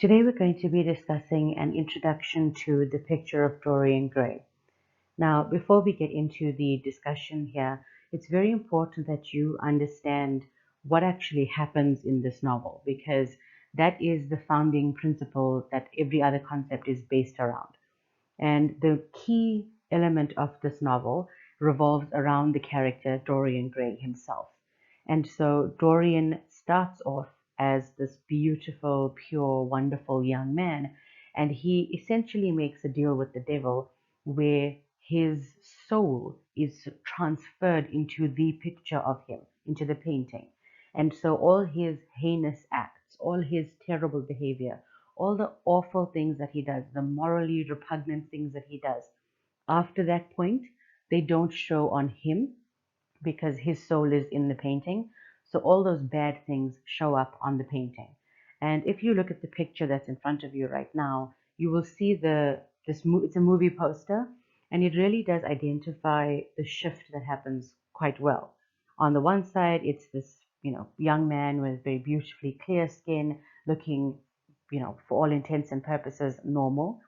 Today we're going to be discussing an introduction to the Picture of Dorian Gray. Now, before we get into the discussion here, it's very important that you understand what actually happens in this novel, because that is the founding principle that every other concept is based around. And the key element of this novel revolves around the character Dorian Gray himself. And so Dorian starts off as this beautiful, pure, wonderful young man, and he essentially makes a deal with the devil where his soul is transferred into the picture of him, into the painting. And so all his heinous acts, all his terrible behavior, all the awful things that he does, the morally repugnant things that he does, after that point, they don't show on him because his soul is in the painting. So all those bad things show up on the painting. And if you look at the picture that's in front of you right now, you will see it's a movie poster, and it really does identify the shift that happens quite well. On the one side, it's this young man with very beautifully clear skin, looking for all intents and purposes normal.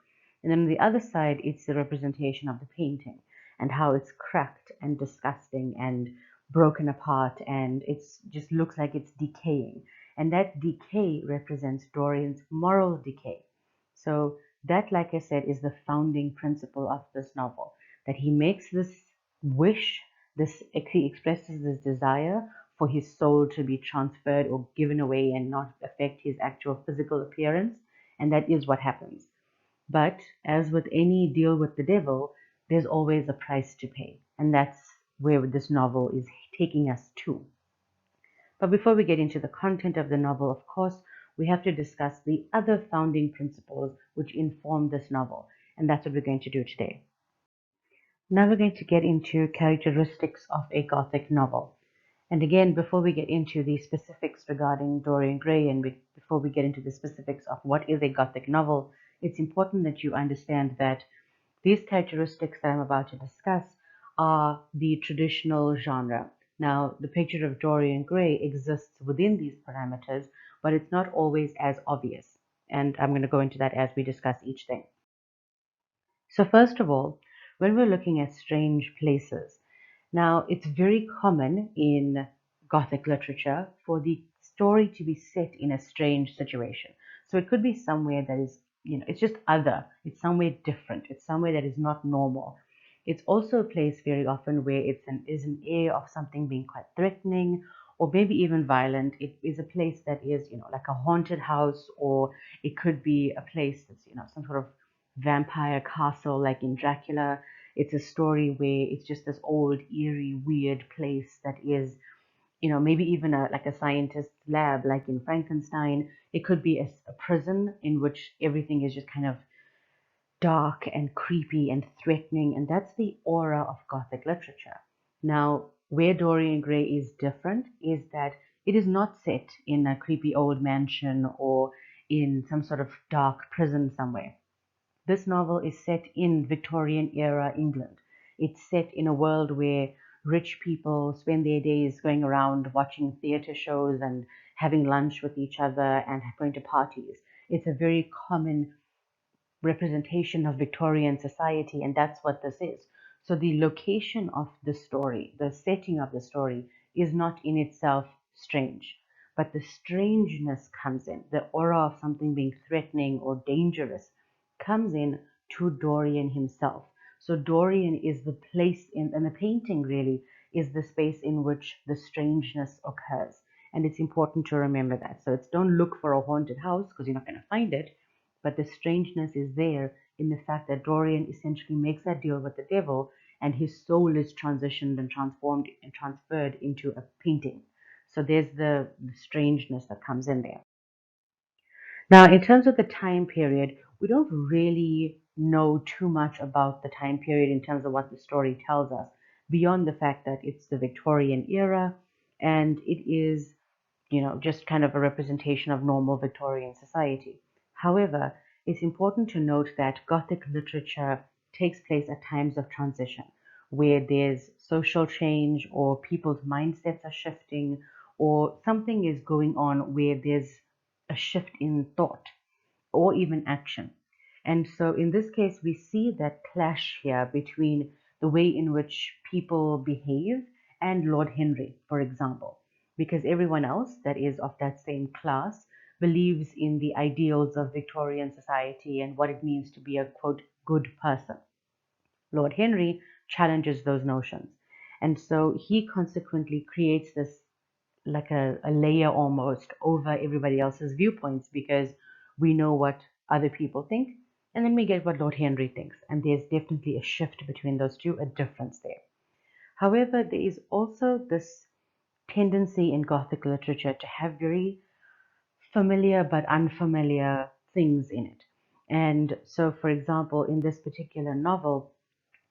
And then on the other side, it's the representation of the painting and how it's cracked and disgusting and broken apart, and it just looks like it's decaying. And that decay represents Dorian's moral decay. So that, like I said, is the founding principle of this novel, that he makes this wish, he expresses this desire for his soul to be transferred or given away and not affect his actual physical appearance, and that is what happens. But as with any deal with the devil, there's always a price to pay. And that's where this novel is taking us to. But before we get into the content of the novel, of course, we have to discuss the other founding principles which inform this novel. And that's what we're going to do today. Now we're going to get into characteristics of a Gothic novel. And again, before we get into the specifics regarding Dorian Gray and before we get into the specifics of what is a Gothic novel, it's important that you understand that these characteristics that I'm about to discuss are the traditional genre. Now, the Picture of Dorian Gray exists within these parameters, but it's not always as obvious. And I'm going to go into that as we discuss each thing. So first of all, when we're looking at strange places, now it's very common in Gothic literature for the story to be set in a strange situation. So it could be somewhere that is, it's just other, it's somewhere different, it's somewhere that is not normal. It's also a place very often where is an air of something being quite threatening or maybe even violent. It is a place that is, like a haunted house, or it could be a place that's, some sort of vampire castle like in Dracula. It's a story where it's just this old, eerie, weird place that is, maybe even like a scientist's lab like in Frankenstein. It could be a prison in which everything is just kind of dark and creepy and threatening, and that's the aura of Gothic literature. Now, where Dorian Gray is different is that it is not set in a creepy old mansion or in some sort of dark prison somewhere. This novel is set in Victorian era England. It's set in a world where rich people spend their days going around watching theatre shows and having lunch with each other and going to parties. It's a very common representation of Victorian society, and that's what this is. So the location of the story, the setting of the story, is not in itself strange, but the strangeness comes in. The aura of something being threatening or dangerous comes in to Dorian himself. So Dorian is the place and the painting really is the space in which the strangeness occurs. And it's important to remember that. So it's don't look for a haunted house because you're not going to find it, but the strangeness is there in the fact that Dorian essentially makes that deal with the devil, and his soul is transitioned and transformed and transferred into a painting. So there's the strangeness that comes in there. Now, in terms of the time period, we don't really know too much about the time period in terms of what the story tells us, beyond the fact that it's the Victorian era and it is, just kind of a representation of normal Victorian society. However, it's important to note that Gothic literature takes place at times of transition, where there's social change or people's mindsets are shifting or something is going on where there's a shift in thought. or even action. And so in this case, we see that clash here between the way in which people behave and Lord Henry, for example, because everyone else that is of that same class believes in the ideals of Victorian society and what it means to be a quote good person. Lord Henry challenges those notions. And so he consequently creates this like a layer almost over everybody else's viewpoints because we know what other people think and then we get what Lord Henry thinks. And there's definitely a shift between those two, a difference there. However, there is also this tendency in Gothic literature to have very familiar but unfamiliar things in it. And so, for example, in this particular novel,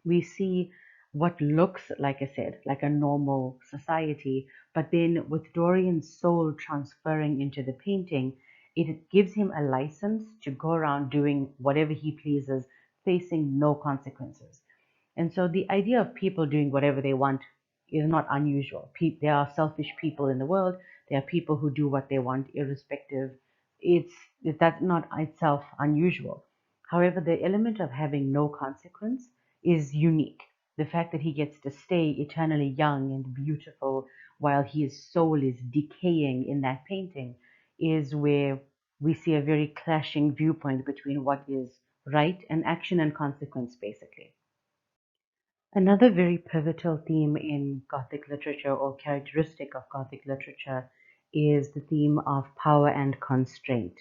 we see what looks, like I said, like a normal society, but then with Dorian's soul transferring into the painting, it gives him a license to go around doing whatever he pleases, facing no consequences. And so the idea of people doing whatever they want is not unusual. There are selfish people in the world. There are people who do what they want, irrespective. It's that's not itself unusual. However, the element of having no consequence is unique. The fact that he gets to stay eternally young and beautiful while his soul is decaying in that painting is where we see a very clashing viewpoint between what is right and action and consequence, basically. Another very pivotal theme in Gothic literature, or characteristic of Gothic literature, is the theme of power and constraint.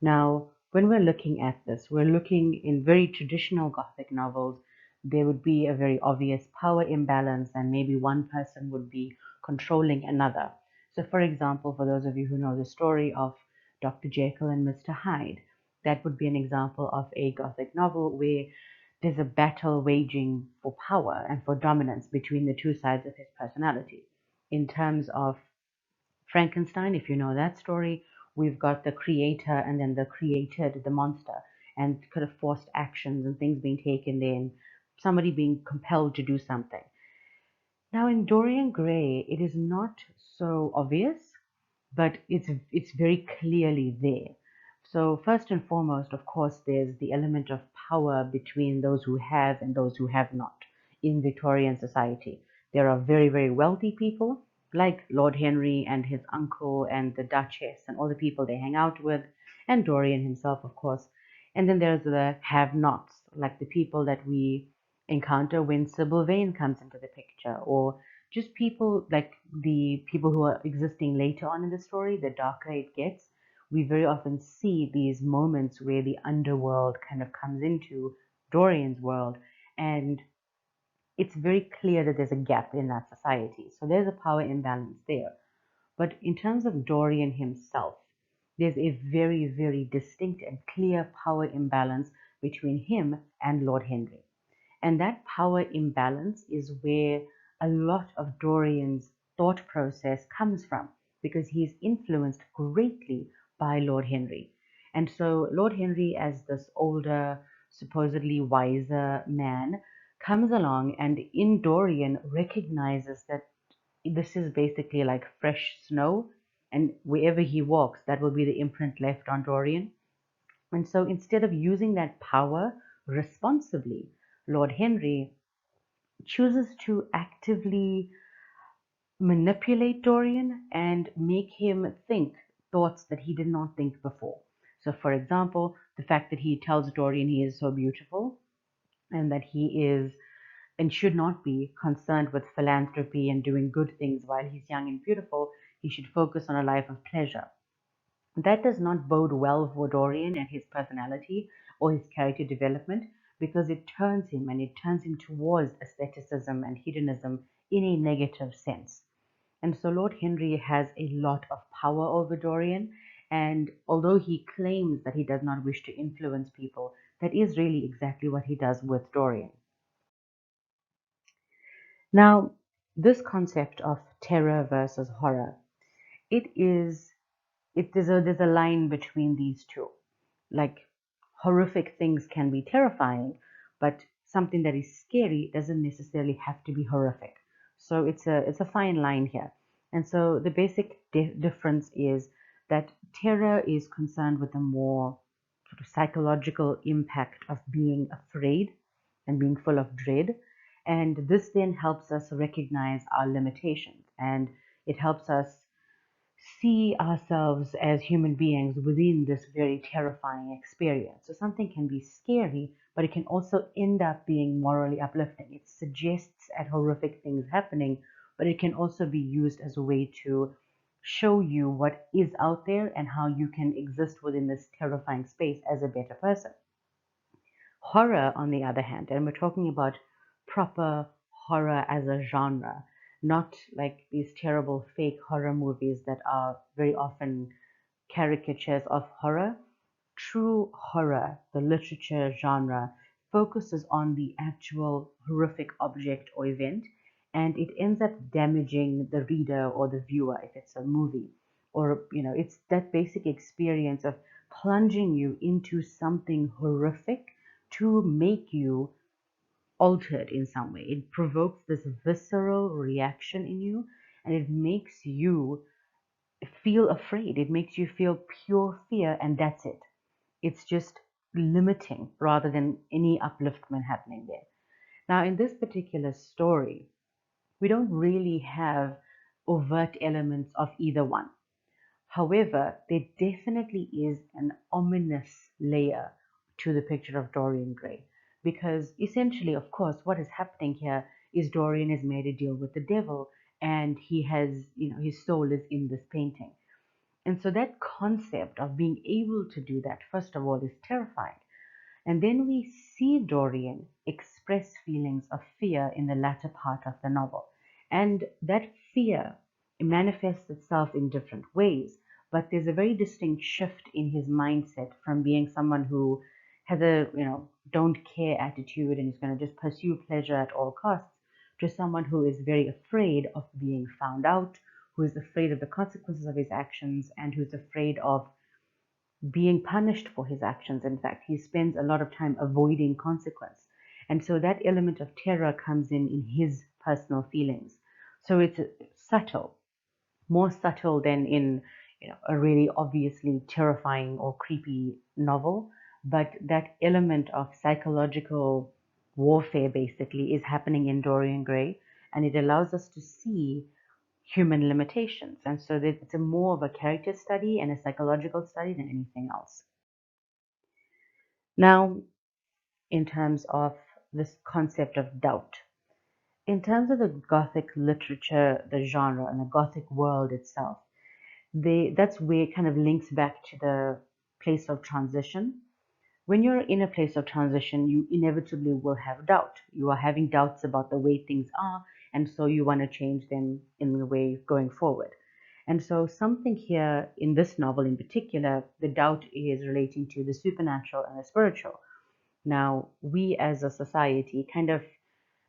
Now, when we're looking at this, we're looking in very traditional Gothic novels, there would be a very obvious power imbalance, and maybe one person would be controlling another. So, for example, for those of you who know the story of Dr. Jekyll and Mr. Hyde, that would be an example of a Gothic novel where there's a battle waging for power and for dominance between the two sides of his personality. In terms of Frankenstein, if you know that story, we've got the creator and then the created, the monster, and kind of forced actions and things being taken there and somebody being compelled to do something. Now, in Dorian Gray, it is not so obvious, but it's very clearly there. So first and foremost, of course, there's the element of power between those who have and those who have not in Victorian society. There are very, very wealthy people like Lord Henry and his uncle and the Duchess and all the people they hang out with, and Dorian himself, of course. And then there's the have-nots, like the people that we encounter when Sybil Vane comes into the picture, or just people like the people who are existing later on in the story, the darker it gets, we very often see these moments where the underworld kind of comes into Dorian's world, and it's very clear that there's a gap in that society. So there's a power imbalance there. But in terms of Dorian himself, there's a very, very distinct and clear power imbalance between him and Lord Henry. And that power imbalance is where a lot of Dorian's thought process comes from, because he's influenced greatly by Lord Henry. And so Lord Henry, as this older, supposedly wiser man, comes along and in Dorian recognizes that this is basically like fresh snow, and wherever he walks, that will be the imprint left on Dorian. And so instead of using that power responsibly, Lord Henry chooses to actively manipulate Dorian and make him think thoughts that he did not think before. So, for example, the fact that he tells Dorian he is so beautiful and that he is and should not be concerned with philanthropy and doing good things while he's young and beautiful, he should focus on a life of pleasure. That does not bode well for Dorian and his personality or his character development, because it turns him towards aestheticism and hedonism in a negative sense. And so Lord Henry has a lot of power over Dorian, and although he claims that he does not wish to influence people, that is really exactly what he does with Dorian. Now, this concept of terror versus horror, it is there's a line between these two. Like, horrific things can be terrifying, but something that is scary doesn't necessarily have to be horrific. So it's a fine line here. And so the basic difference is that terror is concerned with a more psychological impact of being afraid and being full of dread. And this then helps us recognize our limitations, and it helps us see ourselves as human beings within this very terrifying experience. So something can be scary, but it can also end up being morally uplifting. It suggests at horrific things happening, but it can also be used as a way to show you what is out there and how you can exist within this terrifying space as a better person. Horror, on the other hand, and we're talking about proper horror as a genre, not like these terrible fake horror movies that are very often caricatures of horror. True horror, the literature genre, focuses on the actual horrific object or event, and it ends up damaging the reader or the viewer if it's a movie. Or, it's that basic experience of plunging you into something horrific to make you altered in some way. It provokes this visceral reaction in you, and it makes you feel afraid. It makes you feel pure fear, and that's it. It's just limiting rather than any upliftment happening there. Now, in this particular story, we don't really have overt elements of either one. However, there definitely is an ominous layer to the picture of Dorian Gray, because essentially, of course, what is happening here is Dorian has made a deal with the devil, and he has, his soul is in this painting. And so that concept of being able to do that, first of all, is terrifying. And then we see Dorian express feelings of fear in the latter part of the novel. And that fear manifests itself in different ways, but there's a very distinct shift in his mindset from being someone who has a, don't care attitude and is going to just pursue pleasure at all costs, to someone who is very afraid of being found out, who is afraid of the consequences of his actions, and who's afraid of being punished for his actions. In fact, he spends a lot of time avoiding consequence. And so that element of terror comes in his personal feelings. So it's subtle, more subtle than in a really obviously terrifying or creepy novel. But that element of psychological warfare basically is happening in Dorian Gray, and it allows us to see human limitations. And so that it's more of a character study and a psychological study than anything else. Now, in terms of this concept of doubt, in terms of the Gothic literature, the genre, and the Gothic world itself, that's where it kind of links back to the place of transition. When you're in a place of transition, you inevitably will have doubt. You are having doubts about the way things are, and so you want to change them in the way going forward. And so something here in this novel in particular, the doubt is relating to the supernatural and the spiritual. Now, we as a society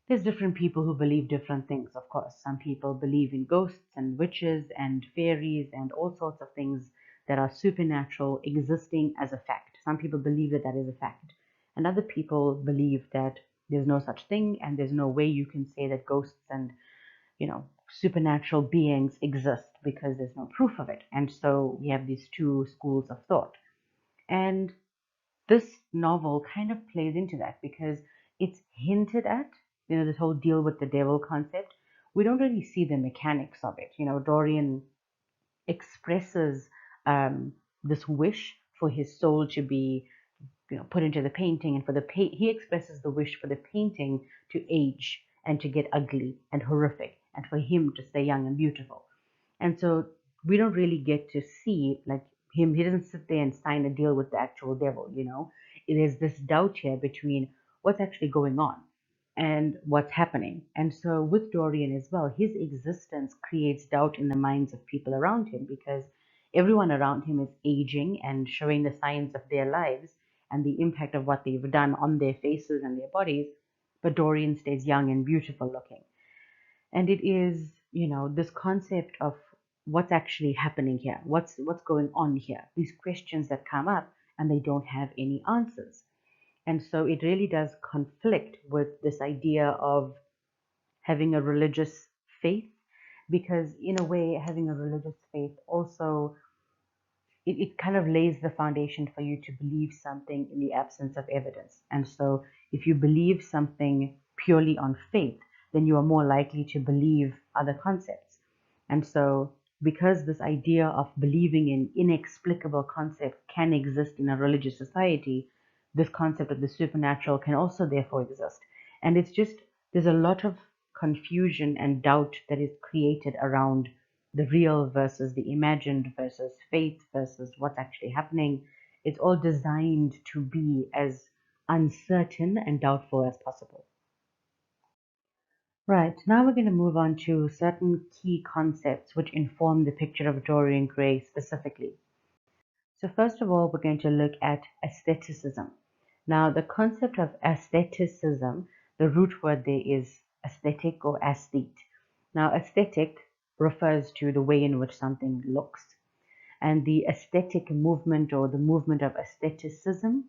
there's different people who believe different things, of course. Some people believe in ghosts and witches and fairies and all sorts of things that are supernatural existing as a fact. Some people believe that that is a fact. And other people believe that there's no such thing, and there's no way you can say that ghosts and, supernatural beings exist because there's no proof of it. And so we have these two schools of thought. And this novel kind of plays into that because it's hinted at, this whole deal with the devil concept. We don't really see the mechanics of it. Dorian expresses this wish for his soul to be, put into the painting, and he expresses the wish for the painting to age and to get ugly and horrific, and for him to stay young and beautiful. And so we don't really get to see like him. He doesn't sit there and sign a deal with the actual devil. There's this doubt here between what's actually going on and what's happening. And so with Dorian as well, his existence creates doubt in the minds of people around him, because everyone around him is aging and showing the signs of their lives and the impact of what they've done on their faces and their bodies, but Dorian stays young and beautiful looking. And it is, this concept of what's actually happening here, what's going on here, these questions that come up and they don't have any answers. And so it really does conflict with this idea of having a religious faith, because in a way, having a religious faith also it kind of lays the foundation for you to believe something in the absence of evidence. And so if you believe something purely on faith, then you are more likely to believe other concepts. And so because this idea of believing in inexplicable concepts can exist in a religious society, this concept of the supernatural can also therefore exist. And it's just, there's a lot of confusion and doubt that is created around the real versus the imagined versus faith versus what's actually happening. It's all designed to be as uncertain and doubtful as possible. Right, now we're going to move on to certain key concepts which inform the picture of Dorian Gray specifically. So first of all, we're going to look at aestheticism. Now, the concept of aestheticism, the root word there is aesthetic or aesthete. Now, aesthetic refers to the way in which something looks. And the aesthetic movement or the movement of aestheticism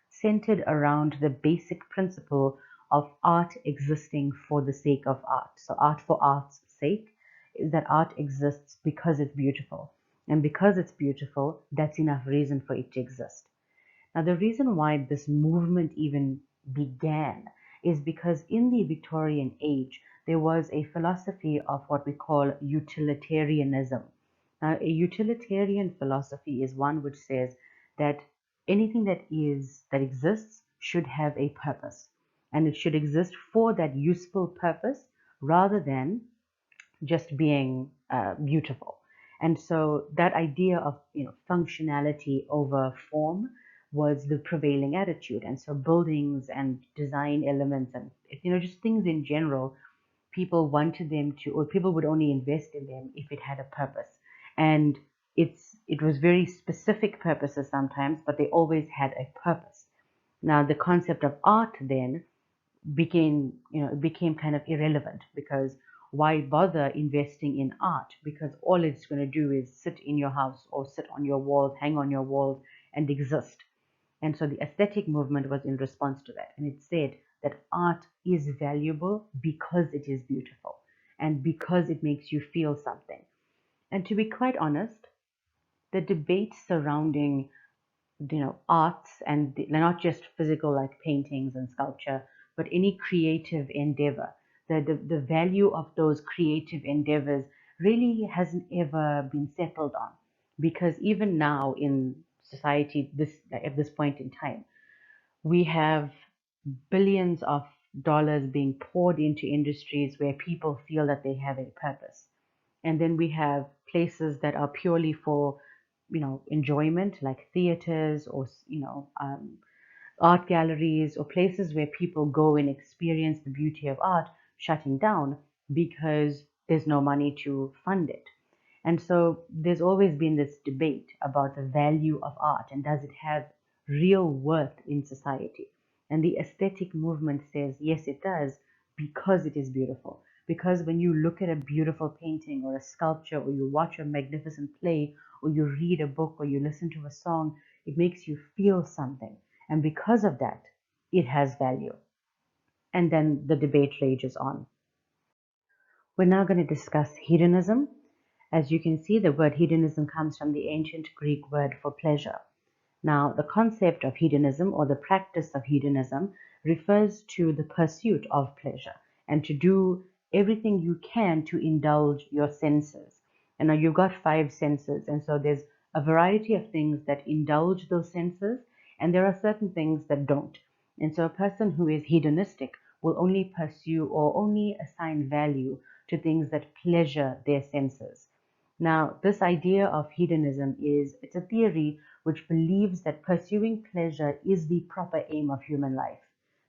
centered around the basic principle of art existing for the sake of art. So art for art's sake is that art exists because it's beautiful. And because it's beautiful, that's enough reason for it to exist. Now, the reason why this movement even began is because in the Victorian age, there was a philosophy of what we call utilitarianism. Now, a utilitarian philosophy is one which says that anything that exists should have a purpose, and it should exist for that useful purpose rather than just being beautiful. And so that idea of functionality over form was the prevailing attitude. And so buildings and design elements and just things in general, people wanted them to, or people would only invest in them if it had a purpose. And it was very specific purposes sometimes, but they always had a purpose. Now the concept of art then became kind of irrelevant, because why bother investing in art? Because all it's going to do is sit in your house or sit on your walls, hang on your walls, and exist. And so the aesthetic movement was in response to that. And it said that art is valuable because it is beautiful and because it makes you feel something. And to be quite honest, the debate surrounding arts and not just physical like paintings and sculpture, but any creative endeavor, the value of those creative endeavors really hasn't ever been settled on, because even now in society, at this point in time, we have billions of dollars being poured into industries where people feel that they have a purpose. And then we have places that are purely for enjoyment, like theaters or art galleries, or places where people go and experience the beauty of art, shutting down because there's no money to fund it. And so there's always been this debate about the value of art and does it have real worth in society. And the aesthetic movement says yes, it does, because it is beautiful. Because when you look at a beautiful painting or a sculpture, or you watch a magnificent play, or you read a book, or you listen to a song, it makes you feel something. And because of that, it has value. And then the debate rages on. We're now going to discuss hedonism. As you can see, the word hedonism comes from the ancient Greek word for pleasure. Now, the concept of hedonism, or the practice of hedonism, refers to the pursuit of pleasure and to do everything you can to indulge your senses. And now you've got 5 senses, and so there's a variety of things that indulge those senses, and there are certain things that don't. And so a person who is hedonistic will only pursue or only assign value to things that pleasure their senses. Now, this idea of hedonism it's a theory which believes that pursuing pleasure is the proper aim of human life.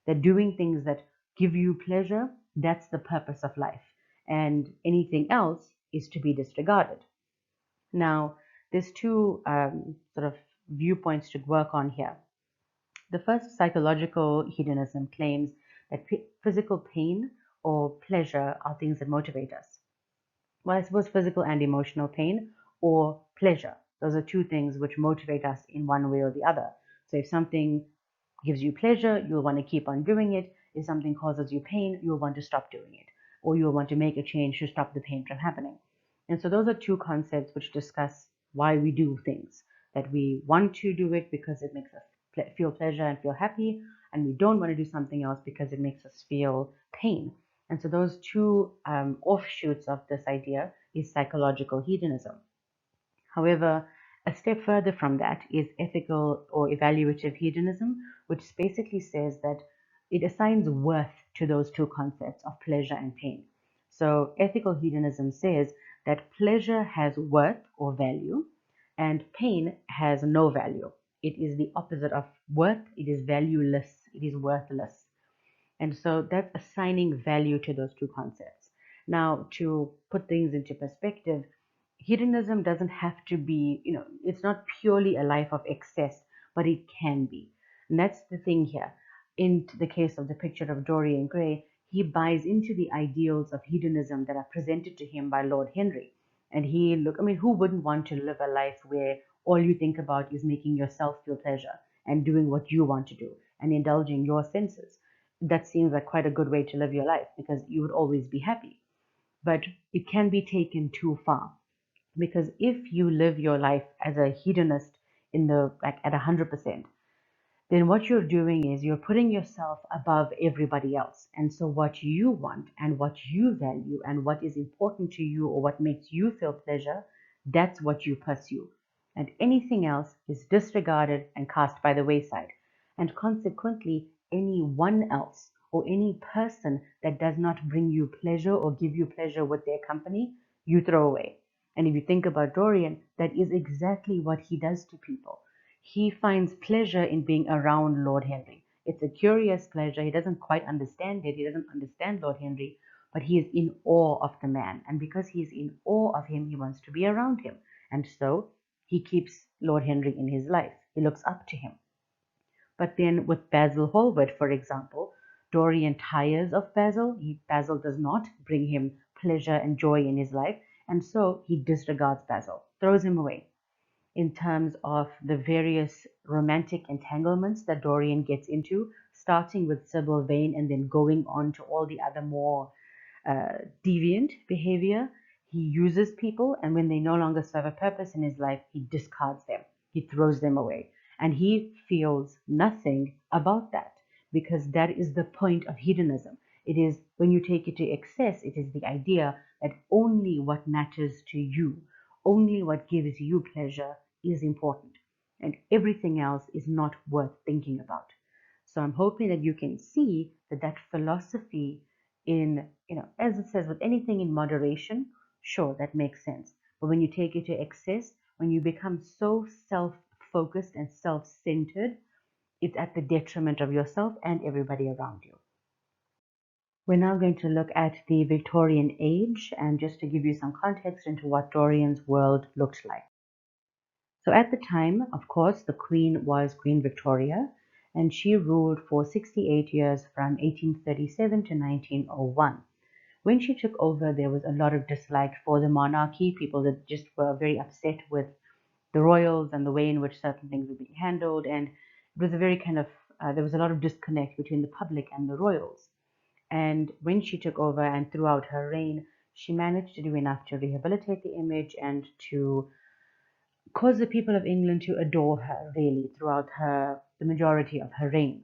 That doing things that give you pleasure, that's the purpose of life. And anything else is to be disregarded. Now, there's two sort of viewpoints to work on here. The first, psychological hedonism, claims that physical pain or pleasure are things that motivate us. Well, I suppose physical and emotional pain or pleasure. Those are two things which motivate us in one way or the other. So if something gives you pleasure, you'll want to keep on doing it. If something causes you pain, you'll want to stop doing it. Or you'll want to make a change to stop the pain from happening. And so those are two concepts which discuss why we do things. That we want to do it because it makes us feel pleasure and feel happy, and we don't want to do something else because it makes us feel pain. And so those two offshoots of this idea is psychological hedonism. However, a step further from that is ethical or evaluative hedonism, which basically says that it assigns worth to those two concepts of pleasure and pain. So ethical hedonism says that pleasure has worth or value, and pain has no value. It is the opposite of worth, it is valueless, it is worthless. And so that's assigning value to those two concepts. Now, to put things into perspective, hedonism doesn't have to be, it's not purely a life of excess, but it can be. And that's the thing here. In the case of the Picture of Dorian Gray, he buys into the ideals of hedonism that are presented to him by Lord Henry. And who wouldn't want to live a life where all you think about is making yourself feel pleasure and doing what you want to do and indulging your senses? That seems like quite a good way to live your life because you would always be happy. But it can be taken too far, because if you live your life as a hedonist in the like at 100%, then what you're doing is you're putting yourself above everybody else. And so what you want and what you value and what is important to you or what makes you feel pleasure, that's what you pursue. And anything else is disregarded and cast by the wayside. And consequently, anyone else or any person that does not bring you pleasure or give you pleasure with their company, you throw away. And if you think about Dorian, that is exactly what he does to people. He finds pleasure in being around Lord Henry. It's a curious pleasure. He doesn't quite understand it. He doesn't understand Lord Henry, but he is in awe of the man. And because he is in awe of him, he wants to be around him. And so he keeps Lord Henry in his life. He looks up to him. But then with Basil Hallward, for example, Dorian tires of Basil. Basil does not bring him pleasure and joy in his life. And so he disregards Basil, throws him away. In terms of the various romantic entanglements that Dorian gets into, starting with Sybil Vane and then going on to all the other more deviant behavior. He uses people, and when they no longer serve a purpose in his life, he discards them, he throws them away, and he feels nothing about that, because that is the point of hedonism. It is when you take it to excess, it is the idea that only what matters to you, only what gives you pleasure is important, and everything else is not worth thinking about. So I'm hoping that you can see that that philosophy in, as it says, with anything in moderation, sure, that makes sense. But when you take it to excess, when you become so self-focused and self-centered, it's at the detriment of yourself and everybody around you. We're now going to look at the Victorian age, and just to give you some context into what Dorian's world looked like. So at the time, of course, the Queen was Queen Victoria, and she ruled for 68 years from 1837 to 1901. When she took over, there was a lot of dislike for the monarchy, people that just were very upset with the royals and the way in which certain things were being handled, and it was a very kind of, there was a lot of disconnect between the public and the royals. And when she took over and throughout her reign, she managed to do enough to rehabilitate the image and to cause the people of England to adore her really throughout the majority of her reign.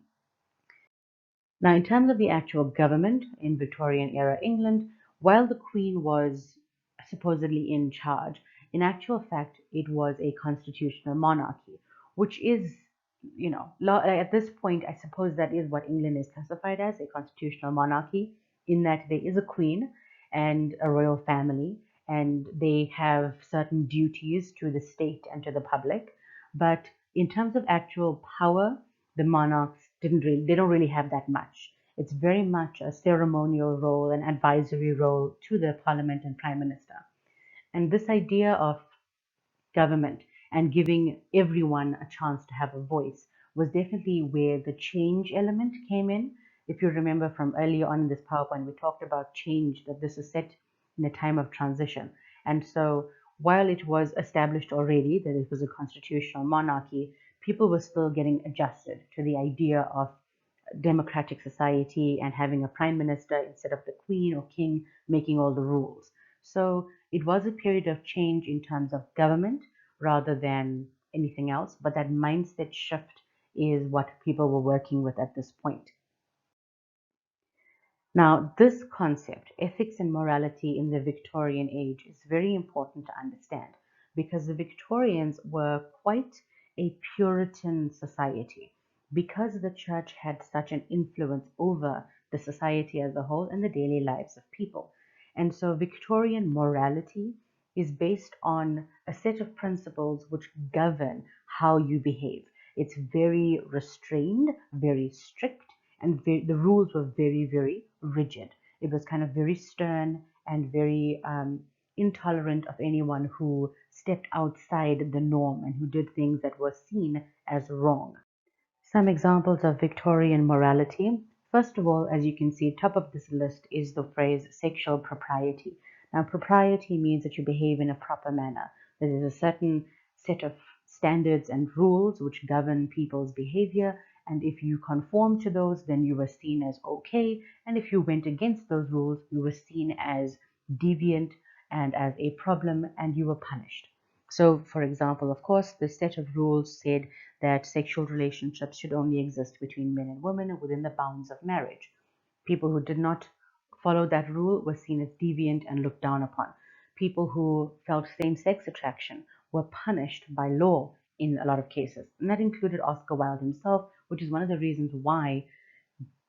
Now, in terms of the actual government in Victorian era England, while the Queen was supposedly in charge, in actual fact, it was a constitutional monarchy, which is, at this point, I suppose that is what England is classified as, a constitutional monarchy, in that there is a queen and a royal family, and they have certain duties to the state and to the public. But in terms of actual power, the monarchs they don't really have that much. It's very much a ceremonial role, an advisory role to the parliament and prime minister. And this idea of government and giving everyone a chance to have a voice was definitely where the change element came in. If you remember from earlier on in this PowerPoint, we talked about change, that this is set in a time of transition. And so while it was established already that it was a constitutional monarchy, people were still getting adjusted to the idea of democratic society and having a prime minister instead of the queen or king making all the rules. So it was a period of change in terms of government, rather than anything else. But that mindset shift is what people were working with at this point. Now, this concept, ethics and morality in the Victorian age, is very important to understand because the Victorians were quite a Puritan society. Because the church had such an influence over the society as a whole and the daily lives of people. And so Victorian morality is based on a set of principles which govern how you behave. It's very restrained, very strict, and the rules were very, very rigid. It was kind of very stern and very intolerant of anyone who stepped outside the norm and who did things that were seen as wrong. Some examples of Victorian morality. First of all, as you can see, top of this list is the phrase sexual propriety. Now, propriety means that you behave in a proper manner. There is a certain set of standards and rules which govern people's behavior, and if you conform to those, then you were seen as okay, and if you went against those rules, you were seen as deviant and as a problem, and you were punished. So, for example, of course, the set of rules said that sexual relationships should only exist between men and women within the bounds of marriage. People who did not follow that rule were seen as deviant and looked down upon. People who felt same sex attraction were punished by law in a lot of cases. And that included Oscar Wilde himself, which is one of the reasons why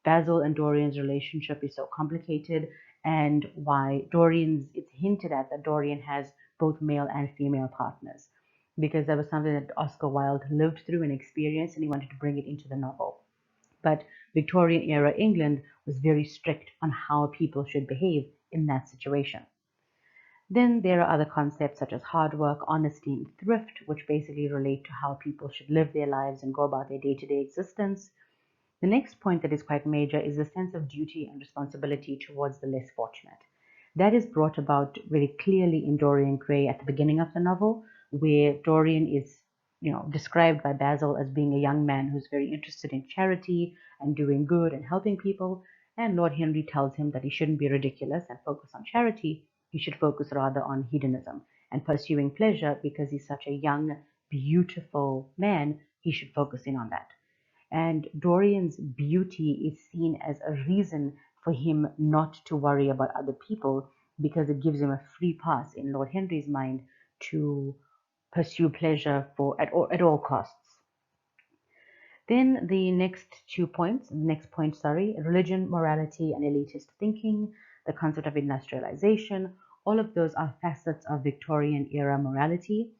Basil and Dorian's relationship is so complicated and why it's hinted at that Dorian has both male and female partners because that was something that Oscar Wilde lived through and experienced and he wanted to bring it into the novel. But Victorian era England was very strict on how people should behave in that situation. Then there are other concepts such as hard work, honesty, and thrift, which basically relate to how people should live their lives and go about their day to day existence. The next point that is quite major is the sense of duty and responsibility towards the less fortunate. That is brought about very clearly in Dorian Gray at the beginning of the novel, where Dorian is, described by Basil as being a young man who's very interested in charity and doing good and helping people. And Lord Henry tells him that he shouldn't be ridiculous and focus on charity. He should focus rather on hedonism and pursuing pleasure because he's such a young, beautiful man. He should focus in on that. And Dorian's beauty is seen as a reason for him not to worry about other people because it gives him a free pass in Lord Henry's mind to pursue pleasure at all costs. Then the next point, religion, morality, and elitist thinking, the concept of industrialization, all of those are facets of Victorian era morality.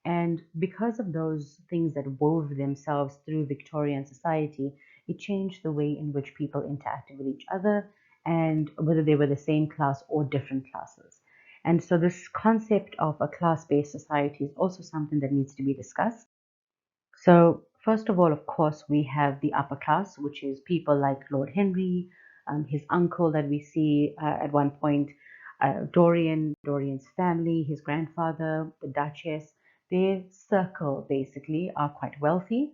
And because of those things that wove themselves through Victorian society, it changed the way in which people interacted with each other and whether they were the same class or different classes. And so this concept of a class-based society is also something that needs to be discussed. So, first of all, of course, we have the upper class, which is people like Lord Henry, his uncle that we see at one point, Dorian's family, his grandfather, the Duchess. Their circle basically are quite wealthy,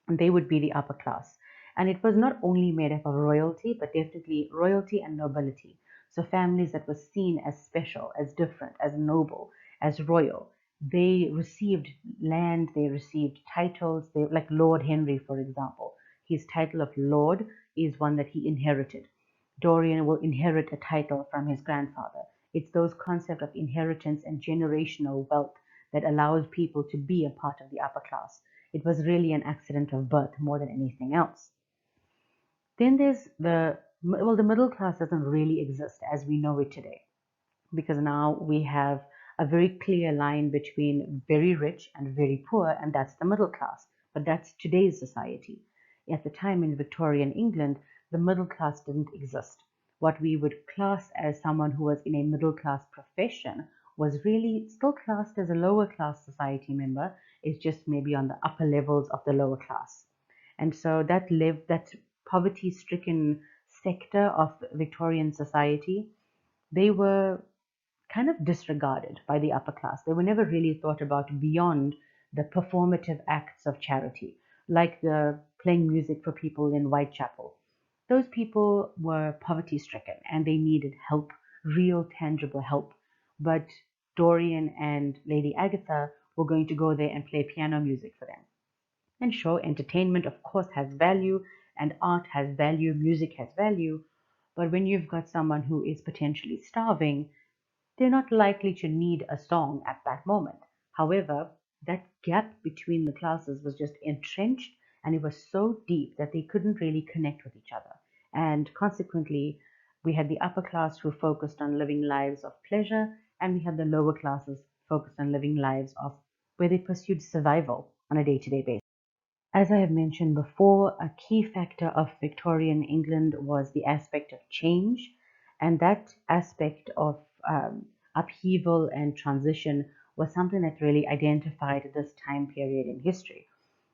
and they would be the upper class. And it was not only made up of royalty, but definitely royalty and nobility. So families that were seen as special, as different, as noble, as royal. They received land, they received titles, like Lord Henry, for example. His title of Lord is one that he inherited. Dorian will inherit a title from his grandfather. It's those concepts of inheritance and generational wealth that allows people to be a part of the upper class. It was really an accident of birth more than anything else. Then there's the middle class doesn't really exist as we know it today because now we have a very clear line between very rich and very poor, and that's the middle class. But that's today's society. At the time in Victorian England, the middle class didn't exist. What we would class as someone who was in a middle class profession was really still classed as a lower class society member, it's just maybe on the upper levels of the lower class. And so that poverty stricken sector of Victorian society, they were kind of disregarded by the upper class. They were never really thought about beyond the performative acts of charity, like the playing music for people in Whitechapel. Those people were poverty stricken and they needed help, real tangible help. But Dorian and Lady Agatha were going to go there and play piano music for them. And sure, entertainment, of course, has value, and art has value, music has value. But when you've got someone who is potentially starving, they're not likely to need a song at that moment. However, that gap between the classes was just entrenched, and it was so deep that they couldn't really connect with each other. And consequently, we had the upper class who focused on living lives of pleasure, and we had the lower classes focused on living lives of where they pursued survival on a day-to-day basis. As I have mentioned before, a key factor of Victorian England was the aspect of change, and that aspect of upheaval and transition was something that really identified this time period in history.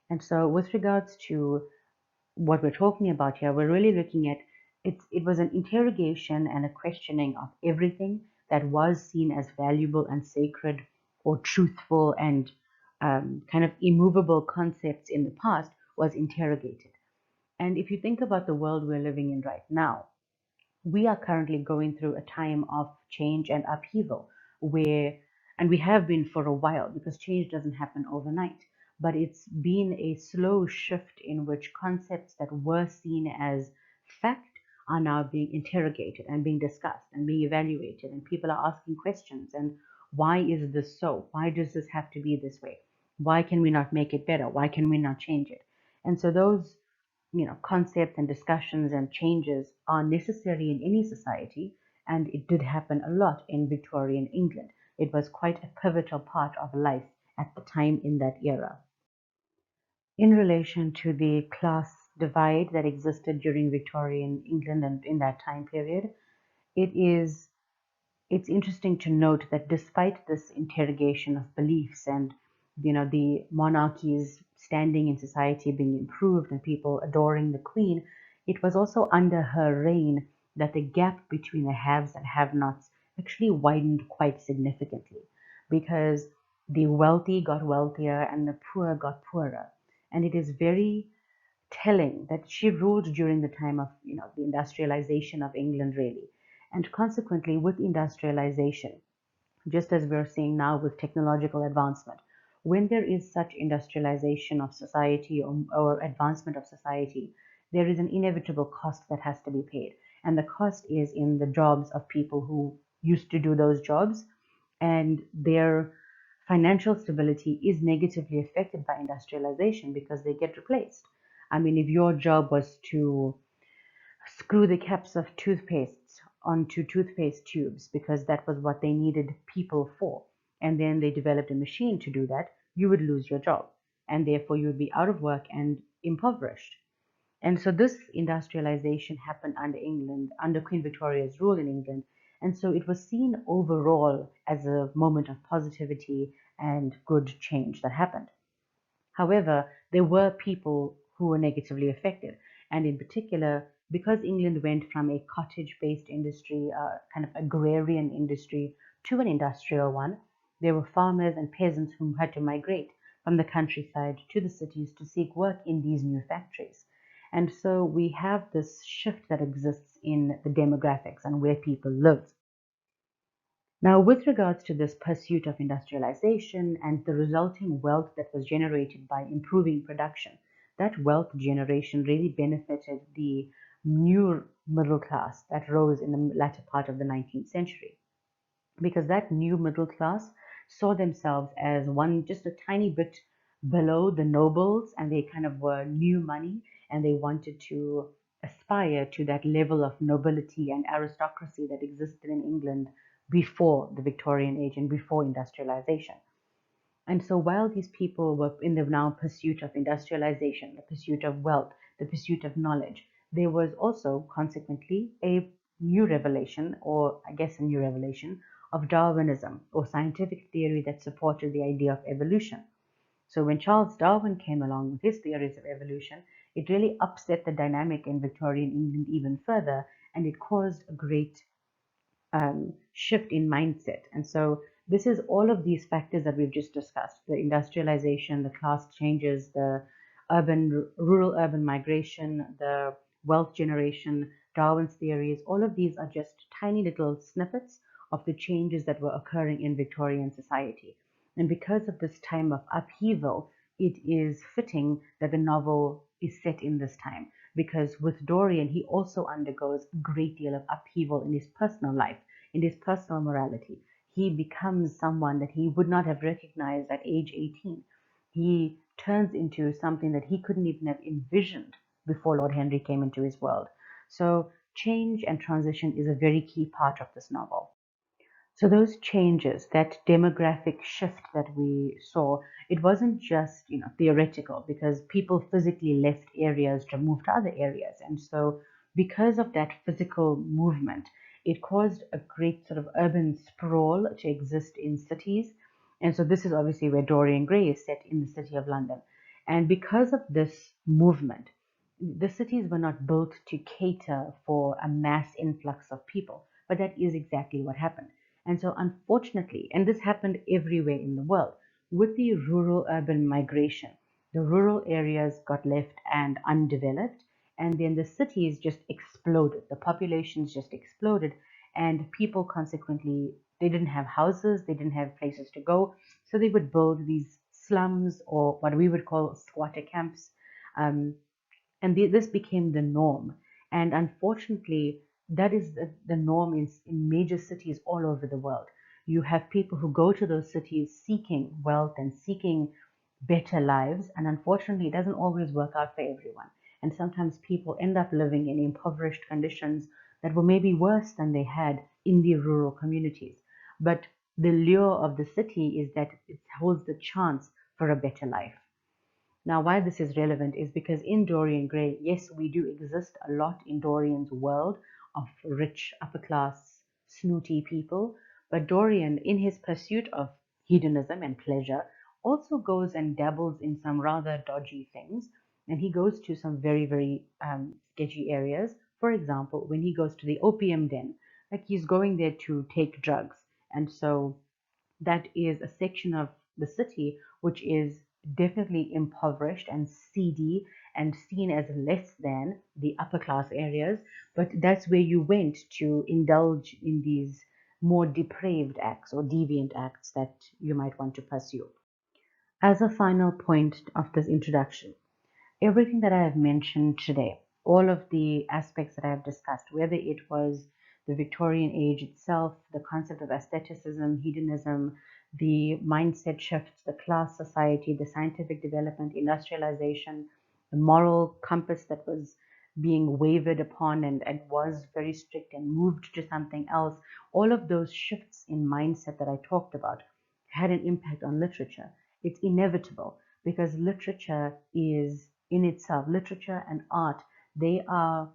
And so, with regards to what we're talking about here, we're really looking at it was an interrogation and a questioning of everything that was seen as valuable and sacred or truthful and kind of immovable concepts in the past was interrogated. And if you think about the world we're living in right now, we are currently going through a time of change and upheaval where, and we have been for a while because change doesn't happen overnight, but it's been a slow shift in which concepts that were seen as fact are now being interrogated and being discussed and being evaluated, and people are asking questions. And why is this so? Why does this have to be this way? Why can we not make it better? Why can we not change it? And so those concepts and discussions and changes are necessary in any society, and it did happen a lot in Victorian England. It was quite a pivotal part of life at the time in that era. In relation to the class divide that existed during Victorian England and in that time period, it is it's interesting to note that despite this interrogation of beliefs and the monarchy's standing in society being improved and people adoring the queen, it was also under her reign that the gap between the haves and have-nots actually widened quite significantly, because the wealthy got wealthier and the poor got poorer. And it is very telling that she ruled during the time of the industrialization of England, really. And consequently, with industrialization, just as we're seeing now with technological advancement, when there is such industrialization of society, or advancement of society, there is an inevitable cost that has to be paid. And the cost is in the jobs of people who used to do those jobs, and their financial stability is negatively affected by industrialization because they get replaced. I mean, if your job was to screw the caps of toothpastes onto toothpaste tubes because that was what they needed people for, and then they developed a machine to do that, you would lose your job, and therefore you would be out of work and impoverished. And so this industrialization happened under England, under Queen Victoria's rule in England. And so it was seen overall as a moment of positivity and good change that happened. However, there were people who were negatively affected. And in particular, because England went from a cottage-based industry, kind of agrarian industry, to an industrial one, there were farmers and peasants who had to migrate from the countryside to the cities to seek work in these new factories. And so we have this shift that exists in the demographics and where people live. Now, with regards to this pursuit of industrialization and the resulting wealth that was generated by improving production, that wealth generation really benefited the new middle class that rose in the latter part of the 19th century, because that new middle class saw themselves as one just a tiny bit below the nobles, and they kind of were new money, and they wanted to aspire to that level of nobility and aristocracy that existed in England before the Victorian age and before industrialization. And so while these people were in the now pursuit of industrialization, the pursuit of wealth, the pursuit of knowledge, there was also consequently a new revelation, or I guess a new revelation, of Darwinism, or scientific theory that supported the idea of evolution. So when Charles Darwin came along with his theories of evolution, it really upset the dynamic in Victorian England even further, and it caused a great shift in mindset. And so this is all of these factors that we've just discussed: the industrialization, the class changes, the rural urban migration, the wealth generation, Darwin's theories. All of these are just tiny little snippets of the changes that were occurring in Victorian society. And because of this time of upheaval, it is fitting that the novel is set in this time. Because with Dorian, he also undergoes a great deal of upheaval in his personal life, in his personal morality. He becomes someone that he would not have recognized at age 18. He turns into something that he couldn't even have envisioned before Lord Henry came into his world. So change and transition is a very key part of this novel. So those changes, that demographic shift that we saw, it wasn't just, theoretical, because people physically left areas to move to other areas. And so because of that physical movement, it caused a great sort of urban sprawl to exist in cities. And so this is obviously where Dorian Gray is set, in the city of London. And because of this movement, the cities were not built to cater for a mass influx of people, but that is exactly what happened. And so, unfortunately, and this happened everywhere in the world, with the rural urban migration, the rural areas got left and undeveloped, and then the cities just exploded. The populations just exploded, and people consequently, they didn't have houses, they didn't have places to go, so they would build these slums, or what we would call squatter camps. Um, and this became the norm. And unfortunately, that is the norm in major cities all over the world. You have people who go to those cities seeking wealth and seeking better lives, and unfortunately, it doesn't always work out for everyone. And sometimes people end up living in impoverished conditions that were maybe worse than they had in the rural communities. But the lure of the city is that it holds the chance for a better life. Now, why this is relevant is because in Dorian Gray, yes, we do exist a lot in Dorian's world of rich, upper class, snooty people, but Dorian, in his pursuit of hedonism and pleasure, also goes and dabbles in some rather dodgy things, and he goes to some very, very sketchy areas. For example, when he goes to the opium den, like he's going there to take drugs, and so that is a section of the city which is definitely impoverished and seedy and seen as less than the upper class areas, but that's where you went to indulge in these more depraved acts or deviant acts that you might want to pursue. As a final point of this introduction, everything that I have mentioned today, all of the aspects that I have discussed, whether it was the Victorian age itself, the concept of aestheticism, hedonism, the mindset shifts, the class society, the scientific development, industrialization, the moral compass that was being wavered upon and was very strict and moved to something else, all of those shifts in mindset that I talked about had an impact on literature. It's inevitable because literature is in itself, literature and art, they are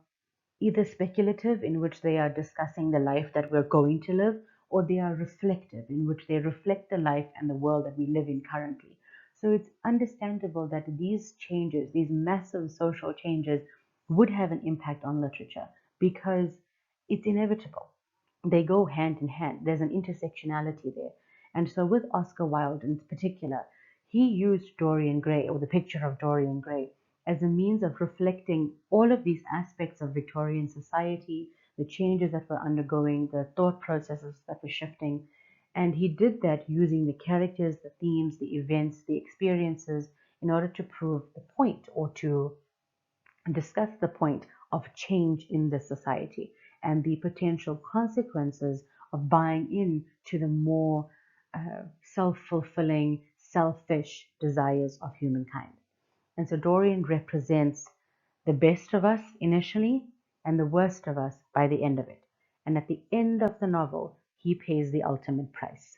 either speculative, in which they are discussing the life that we're going to live, or they are reflective, in which they reflect the life and the world that we live in currently. So it's understandable that these changes, these massive social changes, would have an impact on literature because it's inevitable. They go hand in hand. There's an intersectionality there. And so with Oscar Wilde in particular, he used Dorian Gray, or the picture of Dorian Gray, as a means of reflecting all of these aspects of Victorian society, the changes that were undergoing, the thought processes that were shifting. And he did that using the characters, the themes, the events, the experiences in order to prove the point, or to discuss the point of change in the society and the potential consequences of buying in to the more self-fulfilling, selfish desires of humankind. And so Dorian represents the best of us initially and the worst of us by the end of it. And at the end of the novel, he pays the ultimate price.